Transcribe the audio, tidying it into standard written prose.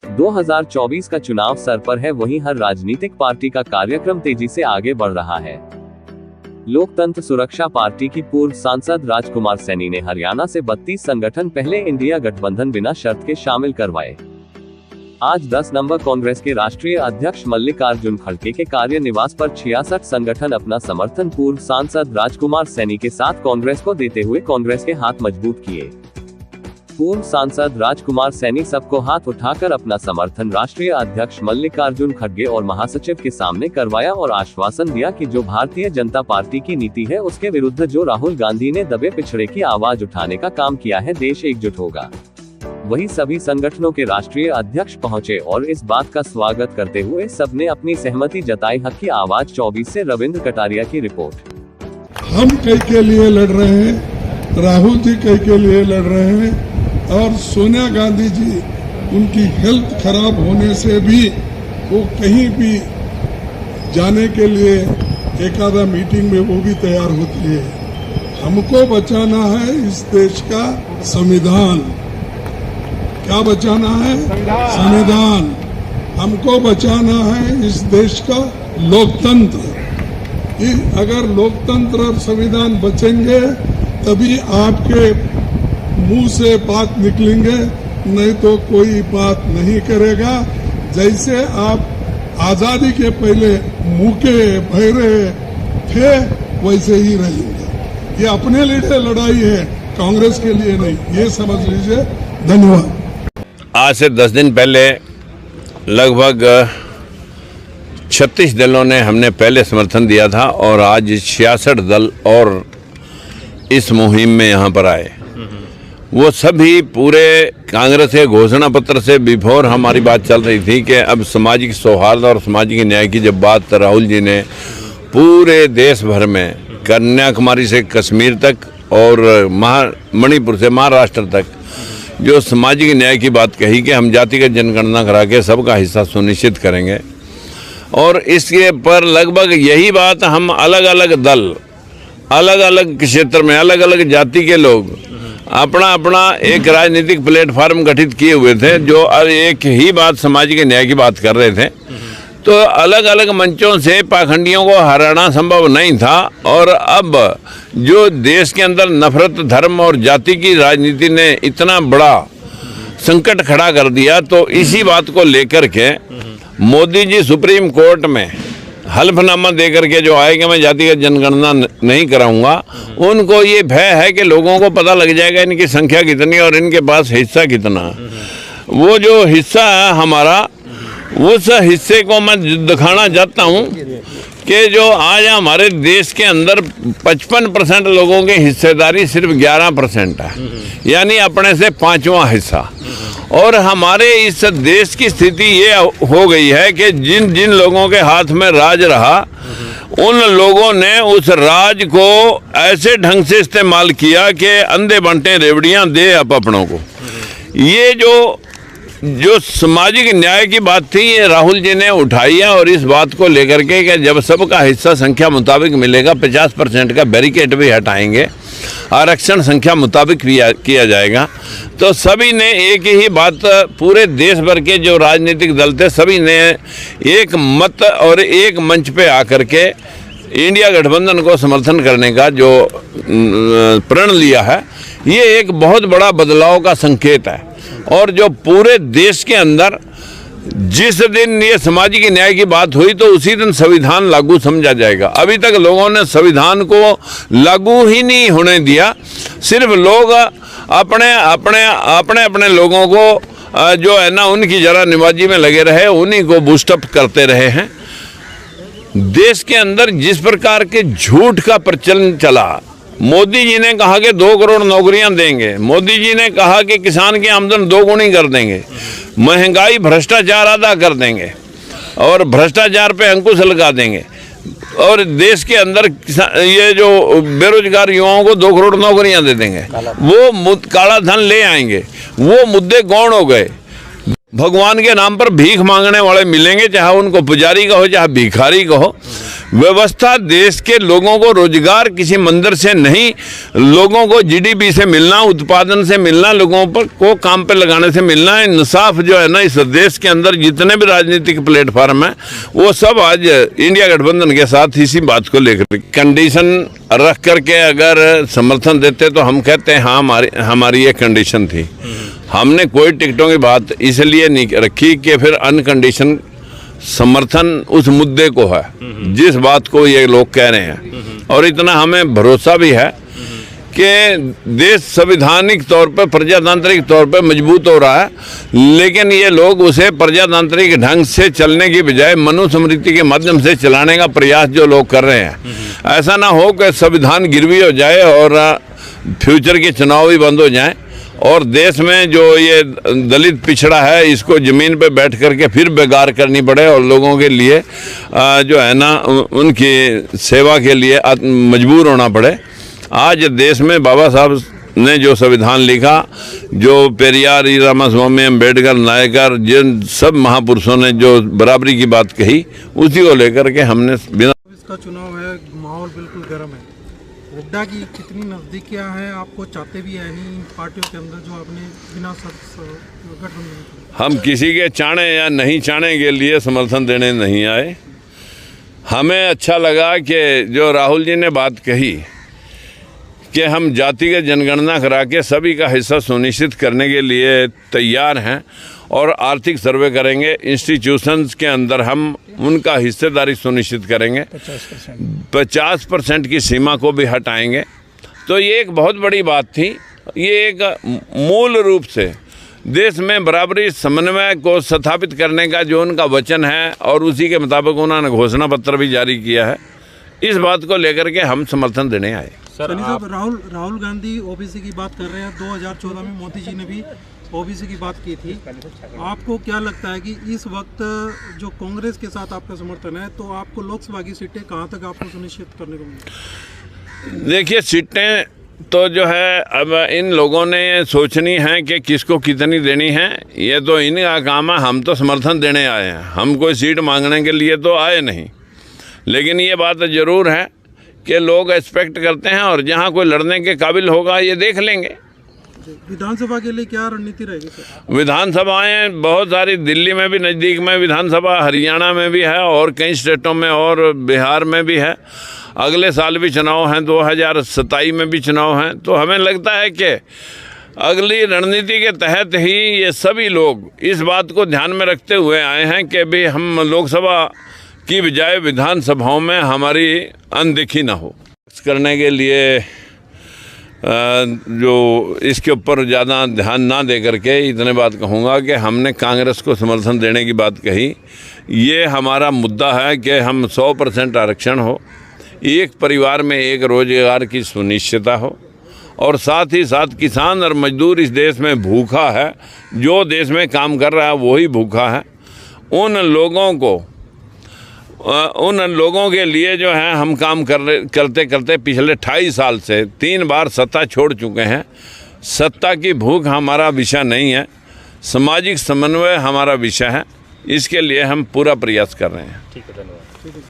2024 का चुनाव सर पर है, वहीं हर राजनीतिक पार्टी का कार्यक्रम तेजी से आगे बढ़ रहा है। लोकतंत्र सुरक्षा पार्टी की पूर्व सांसद राजकुमार सैनी ने हरियाणा से 32 संगठन पहले इंडिया गठबंधन बिना शर्त के शामिल करवाए। आज 10 नंबर कांग्रेस के राष्ट्रीय अध्यक्ष मल्लिकार्जुन खड़गे के कार्य निवास पर 66 संगठन अपना समर्थन पूर्व सांसद राजकुमार सैनी के साथ कांग्रेस को देते हुए कांग्रेस के हाथ मजबूत किए। पूर्व सांसद राजकुमार सैनी सबको हाथ उठाकर अपना समर्थन राष्ट्रीय अध्यक्ष मल्लिकार्जुन खड़गे और महासचिव के सामने करवाया और आश्वासन दिया कि जो भारतीय जनता पार्टी की नीति है उसके विरुद्ध जो राहुल गांधी ने दबे पिछड़े की आवाज उठाने का काम किया है, देश एकजुट होगा। वहीं सभी संगठनों के राष्ट्रीय अध्यक्ष पहुंचे और इस बात का स्वागत करते हुए सबने अपनी सहमति जताई। हक की आवाज 24 से रविंद्र कटारिया की रिपोर्ट। हम कई के लिए लड़ रहे हैं, राहुल जी कई के लिए लड़ रहे हैं और सोनिया गांधी जी उनकी हेल्थ खराब होने से भी वो कहीं भी जाने के लिए एक आधा मीटिंग में वो भी तैयार होती है। हमको बचाना है इस देश का संविधान। क्या बचाना है? संविधान। हमको बचाना है इस देश का लोकतंत्र। अगर लोकतंत्र और संविधान बचेंगे तभी आपके मुंह से बात निकलेंगे, नहीं तो कोई बात नहीं करेगा। जैसे आप आजादी के पहले मुके भैरे थे वैसे ही रहेंगे। ये अपने लिए लड़ाई है, कांग्रेस के लिए नहीं, ये समझ लीजिए। धन्यवाद। आज से 10 दिन पहले लगभग 36 दलों ने हमने पहले समर्थन दिया था और आज 66 दल और इस मुहिम में यहाँ पर आए। वो सभी पूरे कांग्रेस के घोषणा पत्र से बिफोर हमारी बात चल रही थी कि अब सामाजिक सौहार्द और सामाजिक न्याय की जब बात राहुल जी ने पूरे देश भर में कन्याकुमारी से कश्मीर तक और मणिपुर से महाराष्ट्र तक जो सामाजिक न्याय की बात कही कि हम जातिगत जनगणना करा के सबका हिस्सा सुनिश्चित करेंगे, और इसके पर लगभग यही बात हम अलग अलग दल, अलग अलग क्षेत्र में अलग अलग जाति के लोग अपना अपना एक राजनीतिक प्लेटफार्म गठित किए हुए थे जो एक ही बात सामाजिक न्याय की बात कर रहे थे। तो अलग अलग मंचों से पाखंडियों को हराना संभव नहीं था, और अब जो देश के अंदर नफरत, धर्म और जाति की राजनीति ने इतना बड़ा संकट खड़ा कर दिया, तो इसी बात को लेकर के मोदी जी सुप्रीम कोर्ट में हल्फनामा देकर के जो आए कि मैं जातिगत जनगणना नहीं कराऊंगा, उनको ये भय है कि लोगों को पता लग जाएगा इनकी संख्या कितनी और इनके पास हिस्सा कितना। वो जो हिस्सा है हमारा, उस हिस्से को मैं दिखाना चाहता हूँ कि जो आज हमारे देश के अंदर 55% लोगों की हिस्सेदारी सिर्फ 11% है, यानी अपने से 5वां हिस्सा। और हमारे इस देश की स्थिति ये हो गई है कि जिन जिन लोगों के हाथ में राज रहा, उन लोगों ने उस राज को ऐसे ढंग से इस्तेमाल किया कि अंधे बंटे रेवड़ियाँ दे अपनों को। ये जो सामाजिक न्याय की बात थी, ये राहुल जी ने उठाई है, और इस बात को लेकर के कि जब सबका हिस्सा संख्या मुताबिक मिलेगा, 50% का बैरिकेड भी हटाएंगे, आरक्षण संख्या मुताबिक भी किया जाएगा। तो सभी ने एक ही बात, पूरे देश भर के जो राजनीतिक दल थे सभी ने एक मत और एक मंच पे आकर के इंडिया गठबंधन को समर्थन करने का जो प्रण लिया है, ये एक बहुत बड़ा बदलाव का संकेत है। और जो पूरे देश के अंदर जिस दिन ये सामाजिक न्याय की बात हुई तो उसी दिन संविधान लागू समझा जाएगा। अभी तक लोगों ने संविधान को लागू ही नहीं होने दिया, सिर्फ लोग अपने लोगों को जो है ना उनकी जरा निबाजी में लगे रहे, उन्हीं को बूस्टअप करते रहे हैं। देश के अंदर जिस प्रकार के झूठ का प्रचलन चला, मोदी जी ने कहा कि 2 करोड़ नौकरियां देंगे, मोदी जी ने कहा कि किसान की आमदन 2 गुनी कर देंगे, महंगाई भ्रष्टाचार आधा कर देंगे और भ्रष्टाचार पे अंकुश लगा देंगे, और देश के अंदर ये जो बेरोजगार युवाओं को 2 करोड़ नौकरियां दे देंगे, वो काला धन ले आएंगे। वो मुद्दे गौण हो गए। भगवान के नाम पर भीख मांगने वाले मिलेंगे, चाहे उनको पुजारी कहो चाहे भिखारी कहो। व्यवस्था देश के लोगों को रोजगार किसी मंदिर से नहीं, लोगों को जीडीपी से मिलना, उत्पादन से मिलना, लोगों पर को काम पे लगाने से मिलना। इंसाफ जो है ना, इस देश के अंदर जितने भी राजनीतिक प्लेटफॉर्म है वो सब आज इंडिया गठबंधन के साथ इसी बात को लेकर कंडीशन रख करके अगर समर्थन देते तो हम कहते हैं हाँ हमारी ये कंडीशन थी। हमने कोई टिकटों की बात इसलिए नहीं रखी कि फिर अनकंडीशन समर्थन उस मुद्दे को है जिस बात को ये लोग कह रहे हैं। और इतना हमें भरोसा भी है कि देश संवैधानिक तौर पर, प्रजातांत्रिक तौर पर मजबूत हो रहा है, लेकिन ये लोग उसे प्रजातांत्रिक ढंग से चलने की बजाय मनुस्मृति के माध्यम से चलाने का प्रयास जो लोग कर रहे हैं। ऐसा ना हो कि संविधान गिरवी हो जाए और फ्यूचर के चुनाव भी बंद हो जाएं और देश में जो ये दलित पिछड़ा है इसको ज़मीन पे बैठ करके फिर बेगार करनी पड़े और लोगों के लिए जो है ना उनकी सेवा के लिए मजबूर होना पड़े। आज देश में बाबा साहब ने जो संविधान लिखा, जो पेरियार, रामास्वामी, अम्बेडकर, नायकर, जिन सब महापुरुषों ने जो बराबरी की बात कही, उसी को लेकर के हमने बिना। इसका चुनाव है, माहौल बिल्कुल गर्म है। हुड्डा की कितनी नज़दीकियाँ हैं, आपको चाहते भी है नहीं इन पार्टियों के अंदर जो आपने बिना गठबंधन। हम किसी के चाहने या नहीं चाहने के लिए समर्थन देने नहीं आए। हमें अच्छा लगा कि जो राहुल जी ने बात कही कि हम जातिगत जनगणना करा के सभी का हिस्सा सुनिश्चित करने के लिए तैयार हैं और आर्थिक सर्वे करेंगे, इंस्टीट्यूशंस के अंदर हम उनका हिस्सेदारी सुनिश्चित करेंगे, 50% की सीमा को भी हटाएंगे। तो ये एक बहुत बड़ी बात थी। ये एक मूल रूप से देश में बराबरी समन्वय को स्थापित करने का जो उनका वचन है और उसी के मुताबिक उन्होंने घोषणा पत्र भी जारी किया है। इस बात को लेकर के हम समर्थन देने आए। सनी साहब, राहुल गांधी ओबीसी की बात कर रहे हैं। 2014 में मोदी जी ने भी ओबीसी की बात की थी। आपको क्या लगता है कि इस वक्त जो कांग्रेस के साथ आपका समर्थन है तो आपको लोकसभा की सीटें कहां तक आपको सुनिश्चित करने को मिलेगी? देखिए, सीटें तो जो है अब इन लोगों ने सोचनी है कि किसको कितनी देनी है, ये तो इनका काम है। हम तो समर्थन देने आए हैं, हम कोई सीट मांगने के लिए तो आए नहीं। लेकिन ये बात ज़रूर है कि लोग एक्सपेक्ट करते हैं और जहाँ कोई लड़ने के काबिल होगा ये देख लेंगे। विधानसभा के लिए क्या रणनीति रहेगी सर? विधानसभाएं बहुत सारी, दिल्ली में भी नज़दीक में विधानसभा, हरियाणा में भी है और कई स्टेटों में और बिहार में भी है। अगले साल भी चुनाव हैं, 2027 में भी चुनाव हैं। तो हमें लगता है कि अगली रणनीति के तहत ही ये सभी लोग इस बात को ध्यान में रखते हुए आए हैं कि भाई हम लोकसभा की बजाय विधानसभाओं में हमारी अनदेखी ना हो। करने के लिए जो इसके ऊपर ज़्यादा ध्यान ना दे करके इतने बात कहूँगा कि हमने कांग्रेस को समर्थन देने की बात कही। ये हमारा मुद्दा है कि हम 100% आरक्षण हो, एक परिवार में एक रोजगार की सुनिश्चितता हो और साथ ही साथ किसान और मजदूर इस देश में भूखा है, जो देश में काम कर रहा है वही भूखा है। उन लोगों के लिए जो है हम काम करते करते पिछले 28 साल से 3 बार सत्ता छोड़ चुके हैं। सत्ता की भूख हमारा विषय नहीं है, सामाजिक समन्वय हमारा विषय है। इसके लिए हम पूरा प्रयास कर रहे हैं। ठीक है, धन्यवाद।